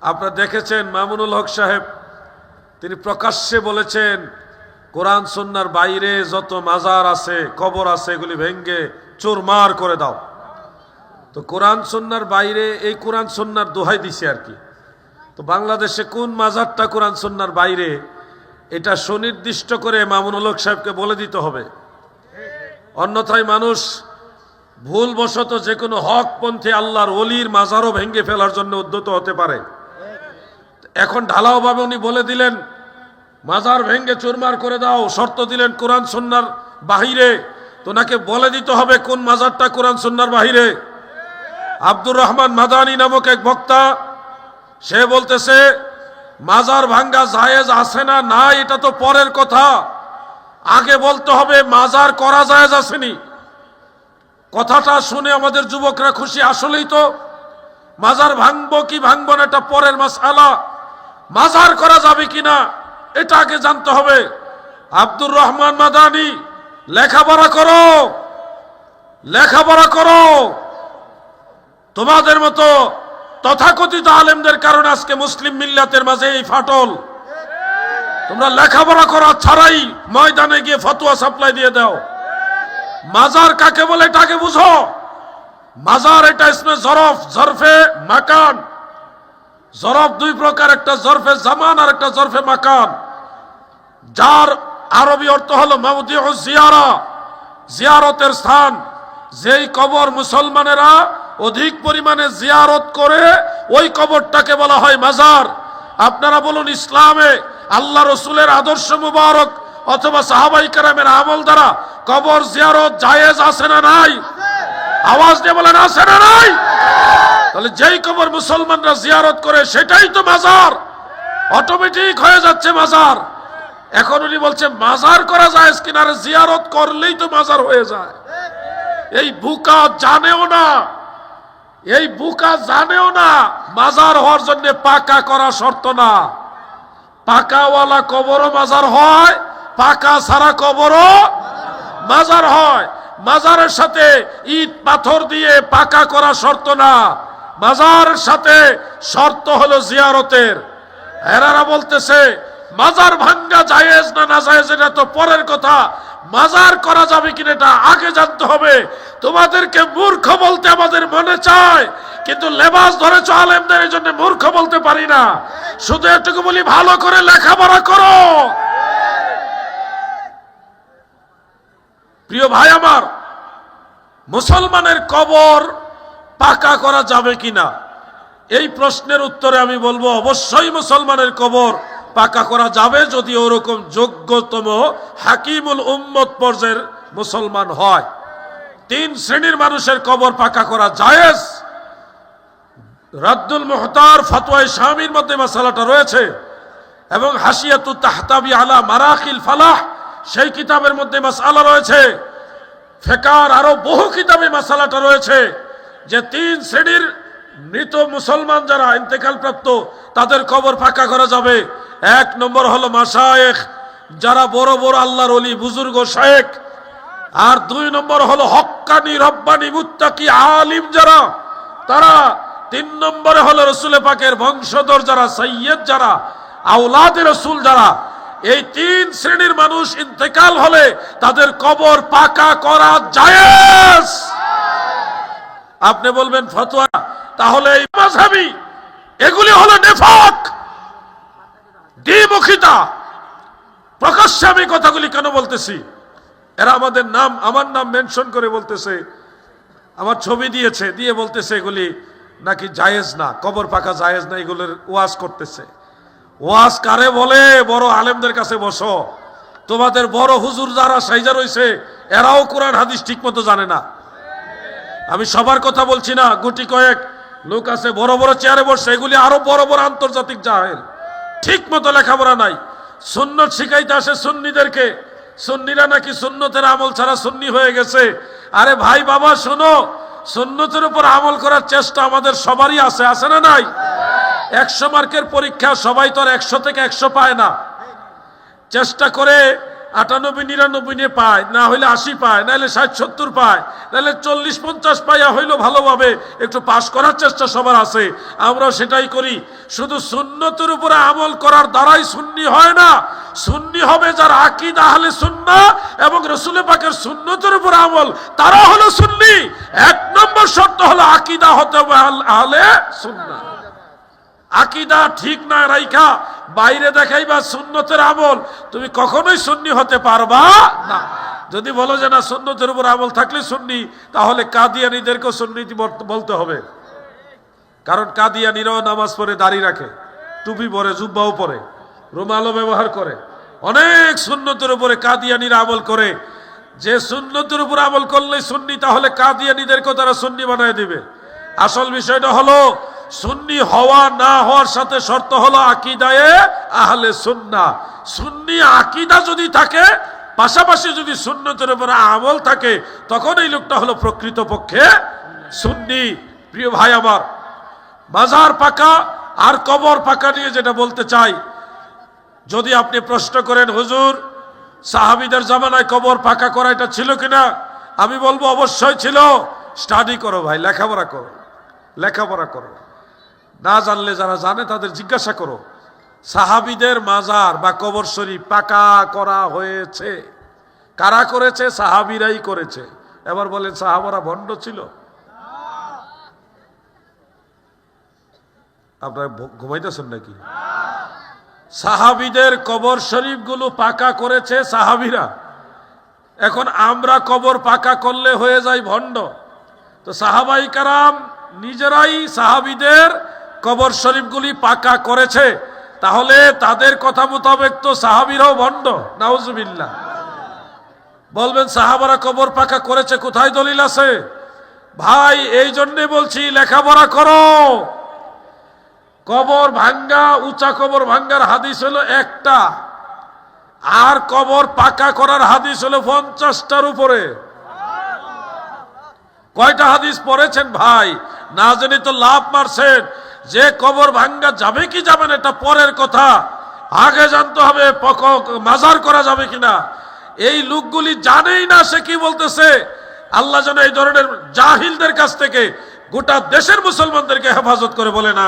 আপনারা দেখেছেন মামুনুল হক সাহেব তিনি প্রকাশ্যে বলেছেন কোরআন সুন্নাহর বাইরে যত মাজার আছে কবর আছে এগুলি ভেঙ্গে চুরমার করে দাও। তো কোরআন সুন্নাহর বাইরে এই কোরআন সুন্নাহর দোহাই দিছে আর কি। তো বাংলাদেশে কোন মাজারটা কোরআন সুন্নাহর বাইরে এটা সুনির্দিষ্ট করে মামুনুল হক সাহেবকে বলে দিতে হবে, অন্যথায় মানুষ ভুলবশত যে কোনো হকপন্থী আল্লাহর ওলির মাজারও ভেঙ্গে ফেলার জন্য উদ্যত হতে পারে। এখন ঢালাওভাবে উনি বলে দিলেন মাজার ভেঙ্গে চুরমার করে দাও, শর্ত দিলেন কোরআন সুন্নাহর বাহিরে। তো ওনাকে বলে দিতে হবে কোন মাজারটা কোরআন সুন্নাহর বাহিরে। আব্দুর রহমান মাদানী নামক এক বক্তা সে বলতেছে মাজার ভাঙ্গা জায়েজ আছে না না এটা তো পরের কথা, আগে বলতে হবে মাজার করা জায়েজ আসেনি। কথাটা শুনে আমাদের যুবকরা খুশি, আসলেই তো মাজার ভাঙবো কি ভাঙবো না এটা পরের মাসআলা, মাজার করা যাবে কিনা এটা আগে জানতে হবে। আব্দুর রহমান মাদানী লেখাপড়া করো, লেখাপড়া করো। তোমাদের মতো তথাকথিত আলেমদের কারণে আজকে মুসলিম মিল্লাতের মাঝে এই ফাটল। তোমরা লেখাপড়া করা ছাড়াই ময়দানে গিয়ে ফতোয়া সাপ্লাই দিয়ে দাও। মাজার কাকে বলে এটাকে বুঝো। মাজার এটা ইসমে জরফ, জরফে মাকান। জরফ দুই প্রকার, একটা জরফে জামান আর একটা জরফে মাকান। যার আরবি অর্থ হলো মাউদিউ জিয়ারা, জিয়ারতের স্থান। যেই কবর মুসলমানেরা অধিক পরিমাণে জিয়ারত করে ওই কবরটাকে বলা হয় মাজার। আপনারা বলুন ইসলামে আল্লাহ রসুলের আদর্শ মুবারক অথবা সাহাবাই কেরামের আমল দ্বারা কবর জিয়ারত জায়েজ আছে না নাই? আওয়াজ দিয়ে বলেন আছে না নাই? তাহলে যেই কবর মুসলমানরা জিয়ারত করে সেটাই তো মাজার, অটোমেটিক হয়ে যাচ্ছে মাজার। এখন উনি বলছে মাজার করা যায় কিনা, জিয়ারত করলেই তো মাজার হয়ে যায়। এই বুকা জানেও না, এই বুকা জানেও না মাজার হওয়ার জন্য পাকা করা শর্ত না। পাকাওয়ালা কবরও মাজার হয়, পাকা ছাড়া কবরও মাজার হয়। মাজারের সাথে ইট পাথর দিয়ে পাকা করা শর্ত না, মাজারের সাথে শর্ত হলো জিয়ারতের। এরারা বলতেছে মাজার ভাঙ্গা জায়েজ না না জায়েজ এটা তো পরের কথা, মাজার করা যাবে কিনা এটা আগে জানতে হবে। তোমাদেরকে মূর্খ বলতে আমাদের মনে চায়, কিন্তু লেবাস ধরেছ আলেমদের, এই জন্য মূর্খ বলতে পারি না। শুধু এটুকু বলি ভালো করে লেখাপড়া করো। প্রিয় ভাই আমার, মুসলমানের কবর পাকা করা যাবে কিনা এই প্রশ্নের উত্তরে আমি বলবো অবশ্যই মুসলমানের কবর পাকা করা যাবে, যদি ওরকম যোগ্যতম হাকিমুল উম্মত পর্যায়ের মুসলমান হয়। তিন শ্রেণীর মানুষের কবর পাকা করা জায়েজ। রাদ্দুল মুহতার ফতোয়ায়ে শামীর মধ্যে মাসালাটা রয়েছে, এবং হাসিয়াতুত তাহতাবি আলা মারাকিল ফালাহ সেই কিতাবের মধ্যে মাসআলা রয়েছে। ফিকার আরো বহু কিতাবে মাসালাটা রয়েছে যে তিন শ্রেণীর মৃত মুসলমান যারা ইন্তেকাল প্রাপ্ত তাদের কবর পাকা করা যাবে। এক নম্বর হলো মাশায়েখ, যারা বড় বড় আল্লাহর ওলি বুজুর্গ শায়েখ। আর দুই নম্বর হলো হক্কানি রব্বানি মুত্তাকি আলিম যারা, তারা। তিন নম্বরে হলো রাসূল পাকের বংশধর যারা, সাইয়্যিদ যারা, আওলাদে রাসূল যারা। এই তিন শ্রেণীর মানুষ ইন্তেকাল হলে তাদের কবর পাকা করা জায়েজ। আপনি বলবেন ফতোয়া, তাহলে এই মাযহাবী এগুলি হলো নিফাক, দ্বিমুখিতা। প্রকাশ্যে আমি কথাগুলি কেন বলতেছি? এরা আমাদের নাম, আমার নাম মেনশন করে বলতেছে, আমার ছবি দিয়েছে, দিয়ে বলতেছে এগুলি নাকি জায়েজ না, কবর পাকা জায়েজ না, এগুলোর ওয়াজ করতেছে। ওয়াজ কারে বলে? বড় আলেমদের কাছে বসো। তোমাদের বড় হুজুর যারা সাইজা রইছে এরাও কোরআন হাদিস ঠিক মতো জানে না। আমি সবার কথা বলছি না, গুটি কয়েক লোক আছে বড় বড় চেয়ারে বসে, এগুলি আরো বড় বড় আন্তর্জাতিক জাহেল, ঠিক মতো লেখাপড়া নাই। সুন্নত শিখাইতে আসে সুন্নিদেরকে, সুন্নিরা নাকি সুন্নতের আমল ছাড়া সুন্নি হয়ে গেছে। আরে ভাই বাবা শোনো, সুন্নতের উপর আমল করার চেষ্টা আমাদের সবারই আছে, আছে না নাই? 100 মার্কের পরীক্ষা সবাই তো আর 100 থেকে 100 পায় না। চেষ্টা করে 98-99 নিয়ে পায়, না হইলে 80 পায়, নাহলে 60-70 পায়, নাহলে 40-50 পাইয়া হইলো ভালোভাবে একটু পাস করার চেষ্টা সবার আছে। আমরাও সেটাই করি। শুধু সুন্নতের উপরে আমল করার দ্বারাই সুন্নি হয় না। সুন্নি হবে যার আকীদা আহলে সুন্নাহ এবং রাসূল পাকের সুন্নতের উপর আমল, তারা হলো সুন্নি। 1 নম্বর শর্ত হলো আকীদা হতে হবে আহলে সুন্নাহ। আকীদা ঠিক না রাইখা বাইরে দেখাইবা সুন্নতের আমল, তুমি কখনোই সুন্নি হতে পারবা না। যদি বলো যে না সুন্নতের উপর আমল থাকলে সুন্নি, তাহলে কাদিয়ানীদেরকেও সুন্নি বলতে হবে। কারণ কাদিয়ানীরাও নামাজ পড়ে, দাড়ি রাখে, টুপি পরে, জুব্বাও পরে, রুমালও ব্যবহার করে, অনেক সুন্নতের উপরে কাদিয়ানীরা আমল করে। যে সুন্নতের উপর আমল করলে সুন্নি, তাহলে কাদিয়ানীদেরকেও তারা সুন্নি বানায় দিবে। আসল বিষয়টা হলো সুন্নি হওয়া না হওয়ার সাথে শর্ত হলো আকীদায়ে আহলে সুন্নাহ। সুন্নি আকীদা যদি থাকে, পাশাপাশি যদি সুন্নতের উপর আমল থাকে, তখন এই লোকটা হলো প্রকৃতপক্ষে সুন্নি। প্রিয় ভাই আমার, মাজার পাকা আর কবর পাকা নিয়ে যেটা বলতে চাই, যদি আপনি প্রশ্ন করেন হুজুর সাহাবীদের জামানায় কবর পাকা করা এটা ছিল কিনা, আমি বলবো অবশ্যই ছিল। স্টাডি করো ভাই, লেখাপড়া করো, লেখাপড়া করো। না জানলে যারা জানে তাদের জিজ্ঞাসা করো। সাহাবীদের মাজার বা কবর শরীফ পাকা করা হয়েছে। কারা করেছে? সাহাবীরাই করেছে। এবার বলেন সাহাবারা ভণ্ড ছিল? আপনারা ঘুমাইতেছেন নাকি? সাহাবীদের কবর শরীফ গুলো পাকা করেছে সাহাবীরা। এখন আমরা কবর পাকা করলে হয়ে যায় ভণ্ড। তো সাহাবাই কারাম নিজেরাই সাহাবীদের কবর শরীফগুলি পাকা করেছে, তাহলে তাদের কথা মোতাবেক তো সাহাবীরাও ভণ্ড। নাউজুবিল্লাহ। বলবেন সাহাবারা কবর পাকা করেছে, কোথায় দলিল আছে? ভাই এই জন্যে বলছি লেখাপড়া করো। কবর ভাঙ্গা, উঁচা কবর ভাঙ্গার হাদিস হলো একটা, আর কবর পাকা করার হাদিস হলো 50টার উপরে। কয়টা হাদিস পড়েছেন ভাই? না জেনে তো লাভ মারছেন। যে কবর ভাঙ্গা যাবে কি যাবে না এটা পরের কথা, আগে জানতে হবে মাজার করা যাবে কিনা। এই লোকগুলি জানেই না সে কি বলতেছে। আল্লাহ যেন এই ধরনের জাহিলদের কাছ থেকে গোটা দেশের মুসলমানদেরকে হেফাজত করে, বলে না।